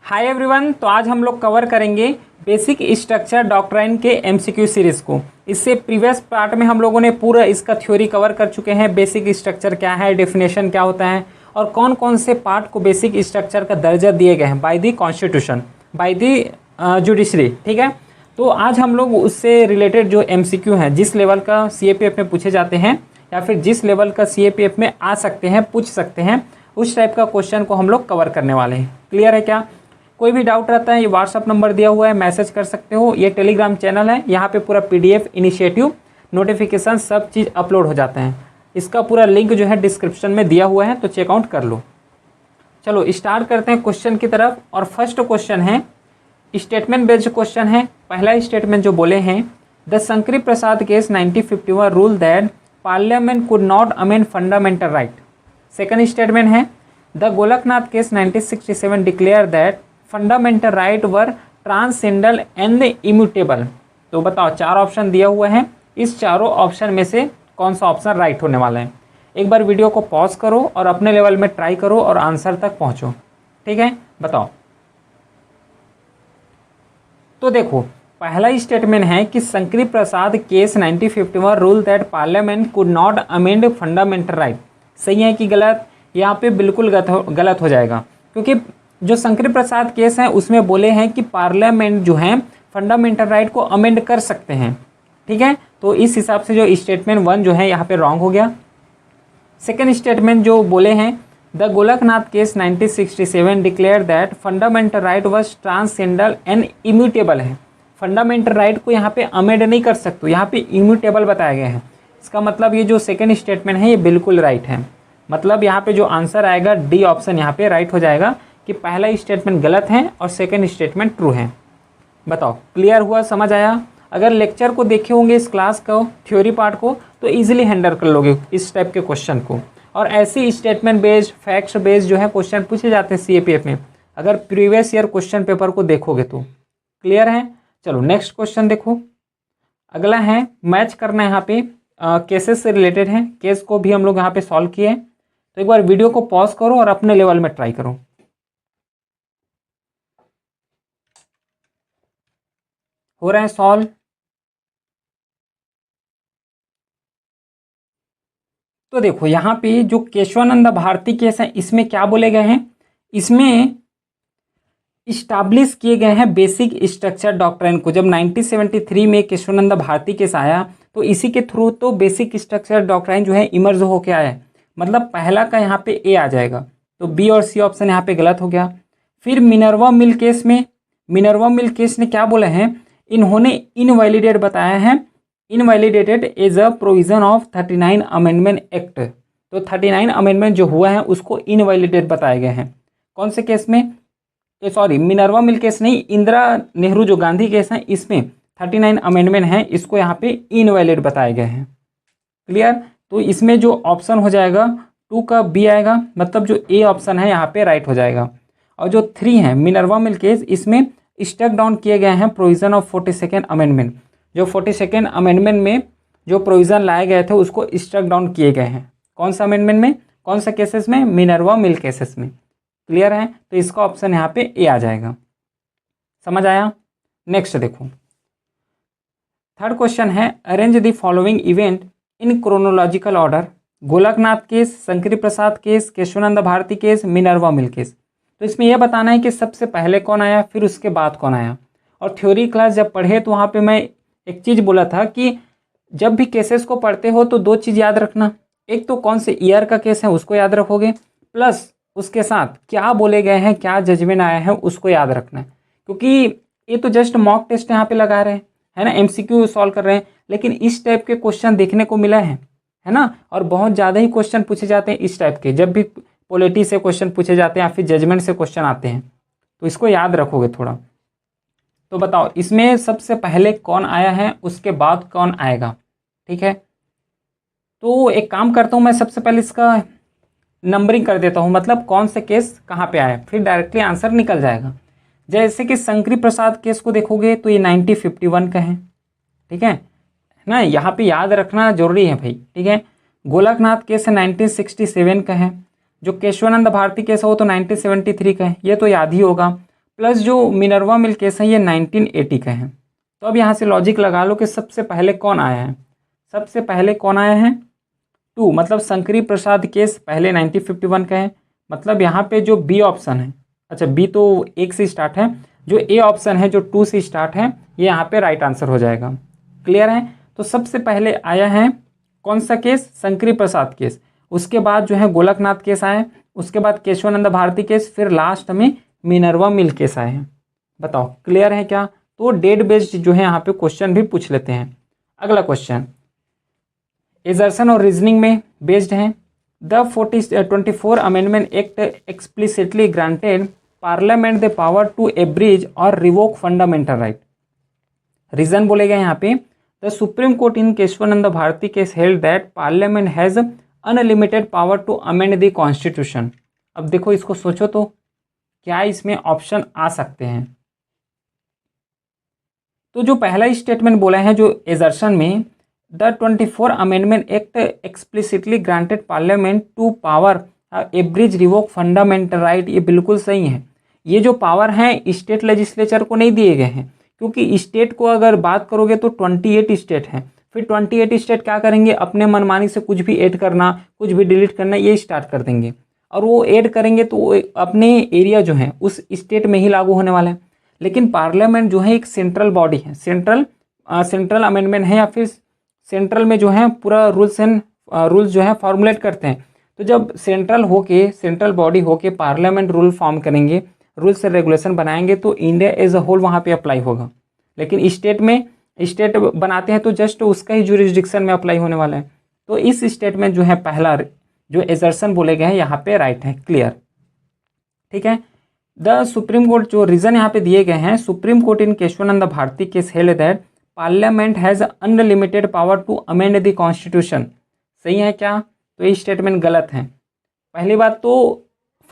Hi everyone. तो आज हम लोग कवर करेंगे बेसिक स्ट्रक्चर डॉक्ट्राइन के एमसीक्यू सीरीज़ को। इससे प्रीवियस पार्ट में हम लोगों ने पूरा इसका थ्योरी कवर कर चुके हैं। बेसिक स्ट्रक्चर क्या है, डेफिनेशन क्या होता है और कौन कौन से पार्ट को बेसिक स्ट्रक्चर का दर्जा दिए गए हैं by the constitution, by the judiciary. ठीक है, तो आज हम लोग उससे रिलेटेड जो एमसीक्यू हैं, जिस लेवल का सीएपीएफ में पूछे जाते हैं या फिर जिस लेवल का सीएपीएफ में आ सकते हैं, पूछ सकते हैं, उस टाइप का क्वेश्चन को हम लोग कवर करने वाले हैं। क्लियर है क्या? कोई भी डाउट रहता है, ये व्हाट्सअप नंबर दिया हुआ है, मैसेज कर सकते हो। ये टेलीग्राम चैनल है, यहाँ पे पूरा पीडीएफ, इनिशिएटिव, नोटिफिकेशन सब चीज़ अपलोड हो जाते हैं। इसका पूरा लिंक जो है डिस्क्रिप्शन में दिया हुआ है, तो चेकआउट कर लो। चलो स्टार्ट करते हैं क्वेश्चन की तरफ। और फर्स्ट क्वेश्चन है स्टेटमेंट बेस्ड क्वेश्चन है। पहला स्टेटमेंट जो बोले हैं, the Shankari Prasad case 1951 rule that parliament could not amend fundamental right. Second statement है, the Golaknath case 1967 declare that fundamental right were transcendental and immutable. तो बताओ, चार ऑप्शन दिया हुआ है, इस चारों ऑप्शन में से कौन सा ऑप्शन राइट होने वाला है? एक बार वीडियो को पॉज करो और अपने लेवल में ट्राई करो और आंसर तक पहुंचो। ठीक है, बताओ। तो देखो, पहला स्टेटमेंट है कि Shankari Prasad case 1951 rule that parliament could not amend fundamental right. सही है कि गलत? यहाँ पे बिल्कुल गलत हो जाएगा, क्योंकि जो शंकरी प्रसाद केस है उसमें बोले हैं कि पार्लियामेंट जो है फंडामेंटल राइट को अमेंड कर सकते हैं। ठीक है, तो इस हिसाब से जो स्टेटमेंट 1 जो है यहाँ पे रॉन्ग हो गया। सेकेंड स्टेटमेंट जो बोले हैं, the Golaknath case 1967 declare that fundamental right was transcendental and immutable है। फंडामेंटल राइट को यहाँ पे अमेंड नहीं कर सकते, यहाँ पे इम्यूटेबल बताया गया है। इसका मतलब ये जो सेकेंड स्टेटमेंट है ये बिल्कुल राइट है। मतलब यहाँ पे जो आंसर आएगा डी ऑप्शन यहाँ पे राइट हो जाएगा कि पहला स्टेटमेंट गलत है और सेकेंड स्टेटमेंट ट्रू है। बताओ, क्लियर हुआ? समझ आया? अगर लेक्चर को देखे होंगे इस क्लास को, थ्योरी पार्ट को, तो इजीली हैंडल कर लोगे इस टाइप के क्वेश्चन को। और ऐसी स्टेटमेंट बेस्ड, फैक्ट्स बेस्ड जो है क्वेश्चन पूछे जाते हैं सीएपीएफ में, अगर प्रीवियस ईयर क्वेश्चन पेपर को देखोगे तो। क्लियर है? चलो नेक्स्ट क्वेश्चन देखो। अगला है, मैच करना है यहाँ पे, केसेस से रिलेटेड है। केस को भी हम लोग यहाँ पे सॉल्व किए, तो एक बार वीडियो को पॉज करो और अपने लेवल में ट्राई करो। हो रहा है सॉल्व? तो देखो, यहाँ पे जो केशवानंद भारती केस है, इसमें क्या बोले गए हैं? इसमें इस्टाब्लिश किए गए हैं बेसिक स्ट्रक्चर डॉक्ट्राइन को। जब 1973 में केशवानंद भारती केस आया, तो इसी के थ्रू तो बेसिक स्ट्रक्चर डॉक्ट्राइन जो है इमर्ज होके आया है। मतलब पहला का यहाँ पे ए आ जाएगा, तो बी और सी ऑप्शन यहाँ पे गलत हो गया। फिर मिनर्वा मिल केस में, मिनर्वा मिल केस ने क्या बोला है? इन्होंने इनवैलिडेट बताया है, invalidated as a provision of 39 amendment act. तो 39 अमेंडमेंट जो हुआ है उसको इनवैलिडेट बताए गए हैं। कौन से केस में? सॉरी, मिनर्वा मिल केस नहीं, इंदिरा नेहरू जो गांधी केस है, इसमें 39 अमेंडमेंट है, इसको यहाँ पे इनवैलिड बताए गए हैं। क्लियर? तो इसमें जो ऑप्शन हो जाएगा 2 का बी आएगा, मतलब जो ए ऑप्शन है यहाँ पे राइट हो जाएगा। और जो 3 है मिनर्वा मिल केस, इसमें स्टेक डाउन किए गए हैं प्रोविजन ऑफ 42nd अमेंडमेंट। जो 42nd अमेंडमेंट में जो प्रोविजन लाए गए थे उसको स्टेक डाउन किए गए हैं। कौन सा अमेंडमेंट में, कौन सा केसेस में? मिनर्वा मिल केसेस में। क्लियर है? तो इसका ऑप्शन यहाँ पे ए आ जाएगा। समझ आया? नेक्स्ट देखो, थर्ड क्वेश्चन है, arrange the following event in chronological order. Golaknath case, Shankari Prasad case, Kesavananda Bharati case, Minerva mill case. तो इसमें यह बताना है कि सबसे पहले कौन आया, फिर उसके बाद कौन आया। और थ्योरी क्लास जब पढ़े तो वहाँ पे मैं एक चीज़ बोला था कि जब भी केसेस को पढ़ते हो तो 2 चीज़ याद रखना। एक तो कौन से ईयर का केस है उसको याद रखोगे, प्लस उसके साथ क्या बोले गए हैं, क्या जजमेंट आया है उसको याद रखना है। क्योंकि ये तो जस्ट मॉक टेस्ट यहाँ पे लगा रहे हैं, है ना, एमसीक्यू सॉल्व कर रहे हैं, लेकिन इस टाइप के क्वेश्चन देखने को मिला है ना। और बहुत ज़्यादा ही क्वेश्चन पूछे जाते हैं इस टाइप के, जब भी पॉलिटी से क्वेश्चन पूछे जाते हैं या फिर जजमेंट से क्वेश्चन आते हैं, तो इसको याद रखोगे थोड़ा। तो बताओ, इसमें सबसे पहले कौन आया है, उसके बाद कौन आएगा? ठीक है, तो एक काम करता हूँ, मैं सबसे पहले इसका नंबरिंग कर देता हूँ, मतलब कौन से केस कहाँ पे आए, फिर डायरेक्टली आंसर निकल जाएगा। जैसे कि शंकरी प्रसाद केस को देखोगे तो ये 1951 का है। ठीक है ना, यहाँ पे याद रखना जरूरी है भाई। ठीक है, गोलकनाथ केस है 1967 का है। जो केशवानंद भारती केस है वो तो 1973 का है, ये तो याद ही होगा। प्लस जो मिनर्वा मिल केस है ये 1980 का है। तो अब यहाँ से लॉजिक लगा लो कि सबसे पहले कौन आया है, सबसे पहले कौन आया है 2, मतलब शंकरी प्रसाद केस पहले 1951 का है, मतलब यहाँ पे जो बी ऑप्शन है, अच्छा बी तो 1 से स्टार्ट है, जो ए ऑप्शन है जो 2 से स्टार्ट है ये यहाँ पे राइट आंसर हो जाएगा। क्लियर है। तो सबसे पहले आया है कौन सा केस, शंकरी प्रसाद केस, उसके बाद जो है गोलकनाथ केस आया, उसके बाद केशवानंद भारती केस, फिर लास्ट में मिनर्वा मिल केस आए हैं। बताओ क्लियर है क्या। तो डेट बेस्ड जो है यहाँ पे क्वेश्चन भी पूछ लेते हैं। अगला क्वेश्चन एजर्सन और रीजनिंग में बेस्ड है। The 24 amendment act explicitly granted parliament the power to abridge और रिवोक फंडामेंटल राइट। रीजन बोलेगा यहाँ पे the supreme court in Kesavananda Bharati case held that parliament has unlimited power to amend the constitution. अब देखो इसको सोचो तो क्या इसमें ऑप्शन आ सकते हैं। तो जो पहला स्टेटमेंट बोला है जो एजर्सन में the 24 amendment act explicitly granted parliament to power abridge revoke fundamental right, ये बिल्कुल सही है। ये जो पावर हैं स्टेट लेजिस्लेचर को नहीं दिए गए हैं, क्योंकि स्टेट को अगर बात करोगे तो 28 स्टेट हैं, फिर 28 स्टेट क्या करेंगे अपने मनमानी से कुछ भी ऐड करना कुछ भी डिलीट करना ये स्टार्ट कर देंगे, और वो ऐड करेंगे तो वो अपने एरिया जो है उस स्टेट में ही लागू होने वाला है। लेकिन पार्लियामेंट जो है एक सेंट्रल बॉडी है, सेंट्रल अमेंडमेंट है, या फिर सेंट्रल में जो है पूरा रूल्स जो है फॉर्मुलेट करते हैं। तो जब सेंट्रल बॉडी होके पार्लियामेंट रूल फॉर्म करेंगे, रूल्स एंड रेगुलेशन बनाएंगे, तो इंडिया एज अ होल वहाँ पे अप्लाई होगा। लेकिन स्टेट बनाते हैं तो जस्ट उसका ही जुरिस्डिक्शन में अप्लाई होने वाला है। तो इस स्टेटमेंट जो है पहला जो एजर्सन बोले गए हैं यहाँ पे राइट है। क्लियर, ठीक है। द सुप्रीम कोर्ट जो रीजन यहाँ पे दिए गए हैं, supreme court in Kesavananda Bharati case held that parliament has unlimited power to amend the constitution. सही है क्या। तो ये स्टेटमेंट गलत है। पहली बात तो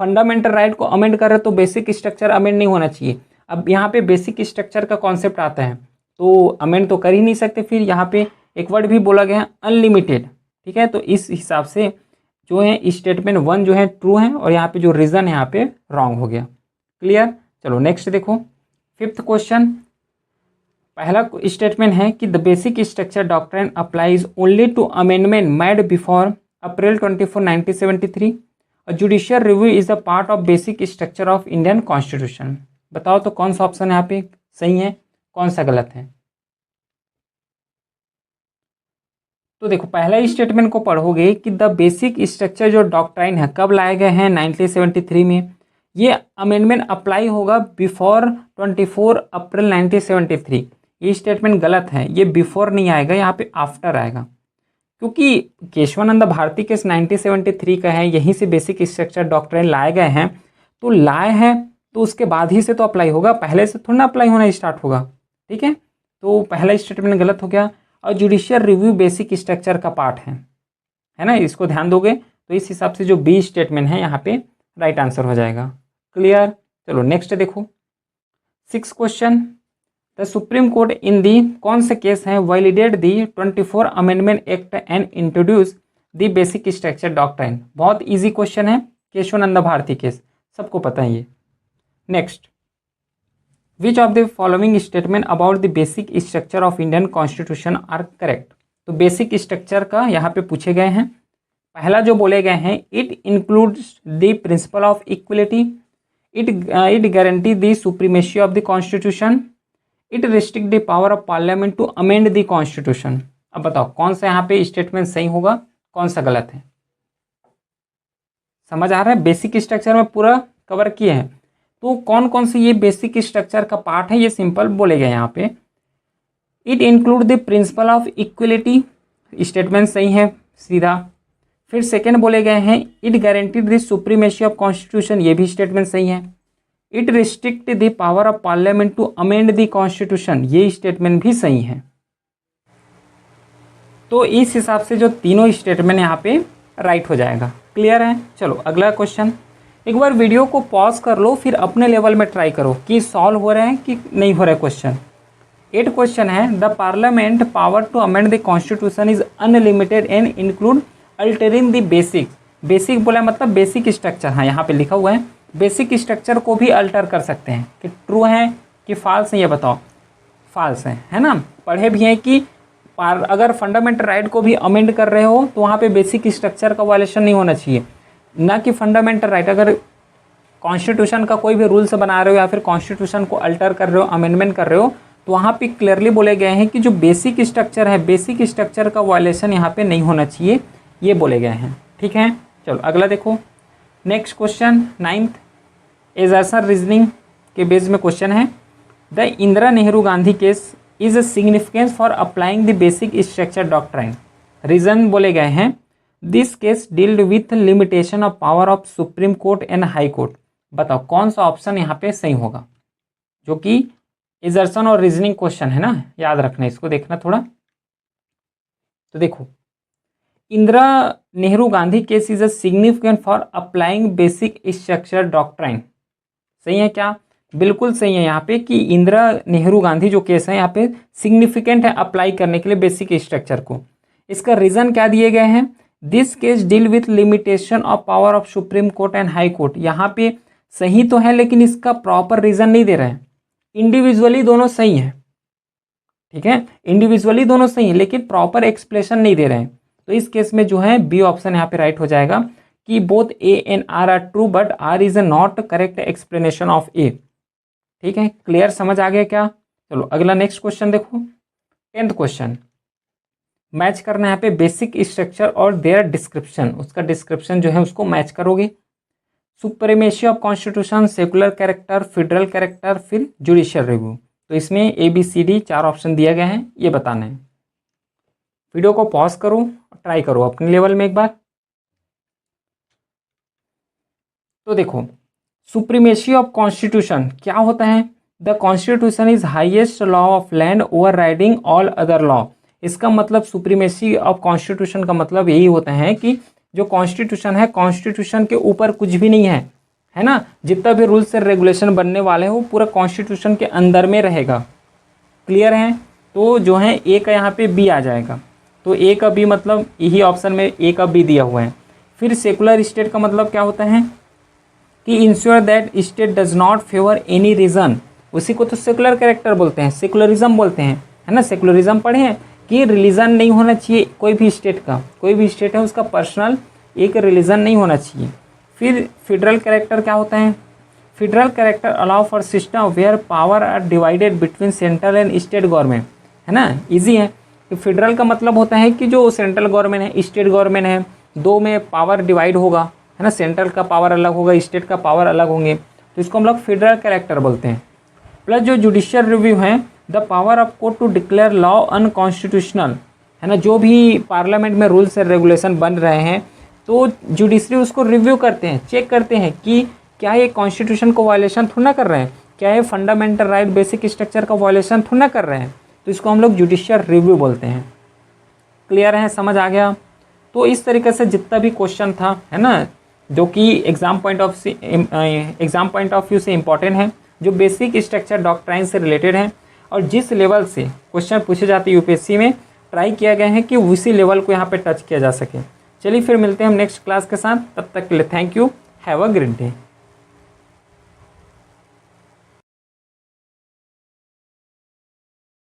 फंडामेंटल राइट को अमेंड कर रहे तो बेसिक स्ट्रक्चर अमेंड नहीं होना चाहिए। अब यहाँ पे बेसिक स्ट्रक्चर का कॉन्सेप्ट आता है तो अमेंड तो कर ही नहीं सकते। फिर यहाँ पे एक वर्ड भी बोला गया है अनलिमिटेड, ठीक है। तो इस हिसाब से जो है स्टेटमेंट 1 जो है ट्रू है, और यहाँ पे जो रीजन है यहाँ पे रॉन्ग हो गया। क्लियर। चलो नेक्स्ट देखो 5th क्वेश्चन। पहला स्टेटमेंट है कि the basic structure doctrine applies only to amendment made before April 24, 1973। Judicial review is the part of basic structure of Indian constitution. बताओ तो कौन सा ऑप्शन यहाँ पे सही है, कौन सा गलत है। तो देखो पहला स्टेटमेंट को पढ़ोगे कि द बेसिक स्ट्रक्चर जो डॉक्ट्राइन है कब लाए गए हैं 1973 में। ये अमेंडमेंट अप्लाई होगा बिफोर 24 अप्रैल 1973। ये स्टेटमेंट गलत है, ये बिफोर नहीं आएगा, यहाँ पे आफ्टर आएगा, क्योंकि केशवानंद भारती केस 1973 का है, यहीं से बेसिक स्ट्रक्चर डॉक्ट्राइन लाए गए हैं। तो लाए हैं तो उसके बाद ही से तो अप्लाई होगा, पहले से थोड़ा ना अप्लाई होना स्टार्ट होगा, ठीक है। तो पहला स्टेटमेंट गलत हो गया। और जुडिशियल रिव्यू बेसिक स्ट्रक्चर का पार्ट है ना, इसको ध्यान दोगे तो इस हिसाब से जो बी स्टेटमेंट है यहाँ पे राइट आंसर हो जाएगा। क्लियर। चलो नेक्स्ट देखो 6th question. The supreme court in the कौन से केस है validate the 24 amendment act and introduce the basic structure doctrine. बहुत इजी क्वेश्चन है, केशवानंद भारती केस, सबको पता है ये। Next, which of the following statement about the basic structure of Indian constitution are correct. तो बेसिक स्ट्रक्चर का यहाँ पे पूछे गए हैं। पहला जो बोले गए हैं it includes the principle of equality, it guarantee the supremacy of the constitution, it restrict the power of parliament to amend the constitution. अब बताओ कौन सा यहाँ पे स्टेटमेंट सही होगा, कौन सा गलत है। समझ आ रहा है, बेसिक स्ट्रक्चर में पूरा कवर किए हैं। तो कौन कौन से ये बेसिक स्ट्रक्चर का पार्ट है, ये सिंपल बोले गए यहाँ पे। It include the principle of equality, statement सही है सीधा। फिर सेकेंड बोले गए हैं it guaranteed the supremacy of constitution, ये भी स्टेटमेंट सही है। It restrict the power of parliament to amend the constitution, ये स्टेटमेंट भी सही है। तो इस हिसाब से जो तीनों स्टेटमेंट यहाँ पे राइट हो जाएगा। क्लियर है। चलो अगला क्वेश्चन। एक बार वीडियो को पॉज कर लो, फिर अपने लेवल में ट्राई करो कि सॉल्व हो रहे हैं कि नहीं हो रहा है क्वेश्चन। 8 क्वेश्चन है the parliament power to amend the constitution is unlimited and include altering the basic. Basic बोला मतलब बेसिक स्ट्रक्चर, हाँ यहाँ पे लिखा हुआ है बेसिक स्ट्रक्चर को भी अल्टर कर सकते हैं कि ट्रू है कि फॉल्स है, ये बताओ। फॉल्स है ना। पढ़े भी हैं कि अगर फंडामेंटल राइट को भी अमेंड कर रहे हो तो वहाँ पे बेसिक स्ट्रक्चर का वायलेशन नहीं होना चाहिए, ना कि फंडामेंटल राइट। अगर कॉन्स्टिट्यूशन का कोई भी रूल्स बना रहे हो या फिर कॉन्स्टिट्यूशन को अल्टर कर रहे हो, अमेंडमेंट कर रहे हो, तो वहाँ पे क्लियरली बोले गए हैं कि जो बेसिक स्ट्रक्चर है, बेसिक स्ट्रक्चर का वायलेशन यहाँ पे नहीं होना चाहिए, ये बोले गए हैं। ठीक है, चलो अगला देखो। Next question 9th assertion reasoning के बेस में क्वेश्चन है, the Indira Nehru Gandhi case is a significance for applying the basic structure doctrine. Reason बोले गए हैं, this case dealt with limitation of power of supreme court and high court. बताओ कौन सा option यहाँ पे सही होगा, जो कि एजर्सन और रीजनिंग क्वेश्चन है ना, याद रखना, इसको देखना थोड़ा। तो देखो, Indira Nehru Gandhi case is a significant for applying basic structure doctrine. सही है क्या? बिल्कुल सही है यहाँ पे कि इंदिरा नेहरू गांधी जो केस है यहाँ पे सिग्निफिकेंट है अप्लाई करने के लिए बेसिक स्ट्रक्चर को। इसका रीजन क्या दिए गए हैं, this case deal with limitation of power of supreme court and high court. यहाँ पे सही तो है लेकिन इसका प्रॉपर रीजन नहीं दे रहे हैं। इंडिविजुअली दोनों सही है, ठीक है, इंडिविजुअली दोनों सही है लेकिन प्रॉपर एक्सप्लेनेशन नहीं दे रहे हैं। तो इस केस में जो है बी ऑप्शन यहाँ पे राइट हो जाएगा कि both A and R are true but R is a not correct explanation of A. ठीक है, क्लियर, समझ आ गया क्या? चलो अगला नेक्स्ट क्वेश्चन देखो। 10th क्वेश्चन, मैच करना है यहाँ पे बेसिक स्ट्रक्चर और देयर डिस्क्रिप्शन। उसका डिस्क्रिप्शन जो है उसको मैच करोगे। Supremacy of constitution, secular character, federal character, फिर जुडिशियल रिव्यू। तो इसमें ABCD 4 ऑप्शन दिया गया है, ये बताना है। वीडियो को पॉज करो, ट्राई करो अपने लेवल में एक बार। तो देखो, सुप्रीमेसी ऑफ कॉन्स्टिट्यूशन क्या होता है, the constitution is highest law of land over riding all other law. इसका मतलब सुप्रीमेसी ऑफ कॉन्स्टिट्यूशन का मतलब यही होता है कि जो कॉन्स्टिट्यूशन है, कॉन्स्टिट्यूशन के ऊपर कुछ भी नहीं है ना। जितना भी रूल्स एंड रेगुलेशन बनने वाले हैं वो पूरा कॉन्स्टिट्यूशन के अंदर में रहेगा। क्लियर है? तो जो है ए का यहाँ पे बी आ जाएगा। तो ए का बी मतलब यही ऑप्शन में ए का बी दिया हुआ है। फिर सेकुलर स्टेट का मतलब क्या होता है कि ensure that state does not favour any region. उसी को तो सेकुलर कैरेक्टर बोलते हैं, सेकुलरिज्म बोलते हैं, है ना। सेकुलरिज्म पढ़े हैं कि रिलीजन नहीं होना चाहिए कोई भी स्टेट का, कोई भी स्टेट है उसका पर्सनल एक रिलीजन नहीं होना चाहिए। फिर फेडरल कैरेक्टर क्या होता है, federal character allow for system where power are divided between central and state government, है ना। इजी है कि फेडरल का मतलब होता है कि जो सेंट्रल गवर्नमेंट है, स्टेट गवर्नमेंट है, दो में पावर डिवाइड होगा, है ना। सेंट्रल का पावर अलग होगा, स्टेट का पावर अलग होंगे, तो इसको हम लोग फेडरल कैरेक्टर बोलते हैं। प्लस जो जुडिशियल रिव्यू है, the power of court to declare law unconstitutional, है ना। जो भी पार्लियामेंट में रूल्स एंड रेगुलेशन बन रहे हैं तो जुडिशरी उसको रिव्यू करते हैं, चेक करते हैं कि क्या ये कॉन्स्टिट्यूशन को वायलेशन थोड़ा ना कर रहे हैं, क्या ये फंडामेंटल राइट बेसिक स्ट्रक्चर का वायलेशन थोड़ा ना कर रहे हैं। तो इसको हम लोग जुडिशियल रिव्यू बोलते हैं। क्लियर है, समझ आ गया? तो इस तरीके से जितना भी क्वेश्चन था, है ना, जो कि एग्जाम पॉइंट ऑफ व्यू से इम्पॉर्टेंट है, जो बेसिक स्ट्रक्चर डॉक्ट्राइन से रिलेटेड है और जिस लेवल से क्वेश्चन पूछे जाते हैं यूपीएससी में, ट्राई किया गया है कि उसी लेवल को यहाँ पे टच किया जा सके। चलिए फिर मिलते हैं हम नेक्स्ट क्लास के साथ, तब तक के लिए thank you, have a great day.